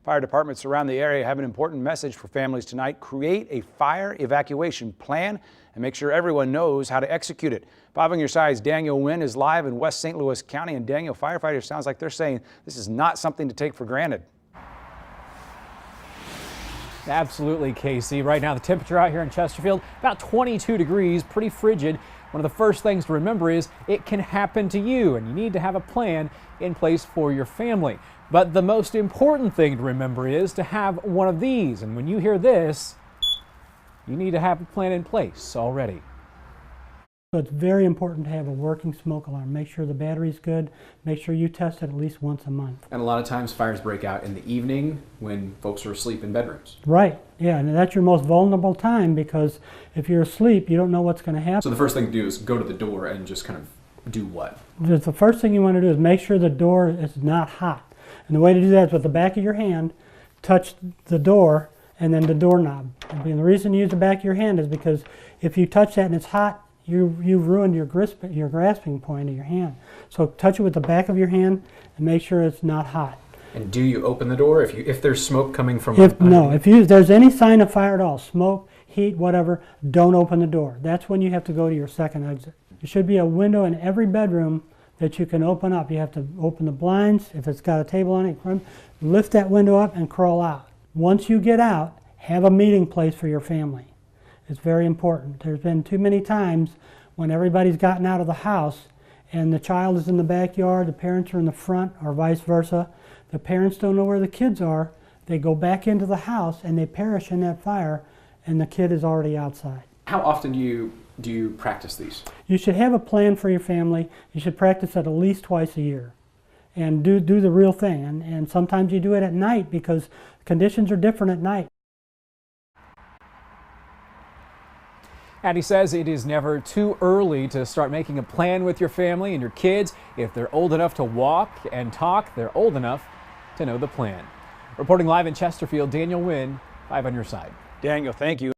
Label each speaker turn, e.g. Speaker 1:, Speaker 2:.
Speaker 1: Fire departments around the area have an important message for families tonight. Create a fire evacuation plan and make sure everyone knows how to execute it. 5 on your side's Daniel Wynn is live in West St. Louis County. And Daniel, firefighters sounds like they're saying this is not something to take for granted.
Speaker 2: Absolutely, Casey. Right now, the temperature out here in Chesterfield, about 22 degrees, pretty frigid. One of the first things to remember is it can happen to you, and you need to have a plan in place for your family. But the most important thing to remember is to have one of these. And when you hear this, you need to have a plan in place already.
Speaker 3: So it's very important to have a working smoke alarm. Make sure the battery's good. Make sure you test it at least once a month.
Speaker 4: And a lot of times fires break out in the evening when folks are asleep in bedrooms.
Speaker 3: Right, yeah, and that's your most vulnerable time because if you're asleep, you don't know what's going to happen.
Speaker 4: So the first thing to do is go to the door and just kind of do what?
Speaker 3: The first thing you want to do is make sure the door is not hot. And the way to do that is with the back of your hand, touch the door and then the doorknob. And the reason you use the back of your hand is because if you touch that and it's hot, you've ruined your grasping point of your hand. So touch it with the back of your hand and make sure it's not hot.
Speaker 4: And do you open the door if there's smoke coming from?
Speaker 3: If there's any sign of fire at all, smoke, heat, whatever, don't open the door. That's when you have to go to your second exit. There should be a window in every bedroom that you can open up. You have to open the blinds. If it's got a table on it, lift that window up and crawl out. Once you get out, have a meeting place for your family. It's very important. There's been too many times when everybody's gotten out of the house and the child is in the backyard, the parents are in the front, or vice versa. The parents don't know where the kids are. They go back into the house and they perish in that fire and the kid is already outside.
Speaker 4: How often do you practice these?
Speaker 3: You should have a plan for your family. You should practice it at least twice a year and do the real thing. And sometimes you do it at night because conditions are different at night.
Speaker 2: Addie says it is never too early to start making a plan with your family and your kids. If they're old enough to walk and talk, they're old enough to know the plan. Reporting live in Chesterfield, Daniel Wynn, 5 on your side.
Speaker 1: Daniel, thank you.